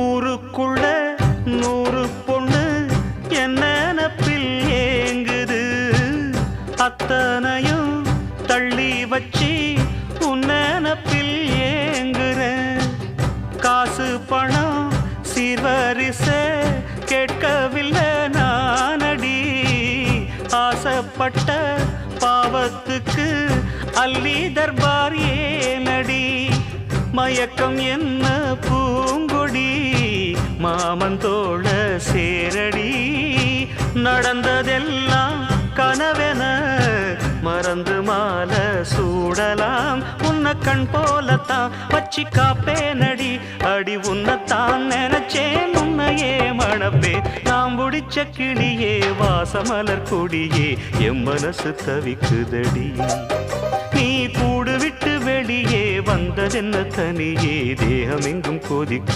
ஊருக்குள்ள 100 பொண்ணு என்ன நினப்பில் ஏங்குது, அத்தனையும் தள்ளி வச்சு உன் நினப்பில் ஏங்குறேன். காசு பணம் சீர்வரிச கேட்கவில்லை நானடி, ஆசைப்பட்ட பாவத்துக்கு அள்ளி தர்பார் ஏனடி. மயக்கம் என்ன பூங்கொடி மாமன் தோள சேரடி, நடந்ததெல்லாம் கனவென மறந்து மாலை சூடலாம். உன்னை கண் போலத்தான் வச்சி காப்பேனடி, அடி உன்னைத்தான் நினைச்சேன் உன்னையே மணப்பே. நாம் முடிச்ச கிளியே வாசமலர் கொடியே எம் மனசு தவிக்குதடி. நீ கூடு விட்டு வெளியே வந்ததென்ன தனியே தேகம் எங்கும் கொதிக்கு.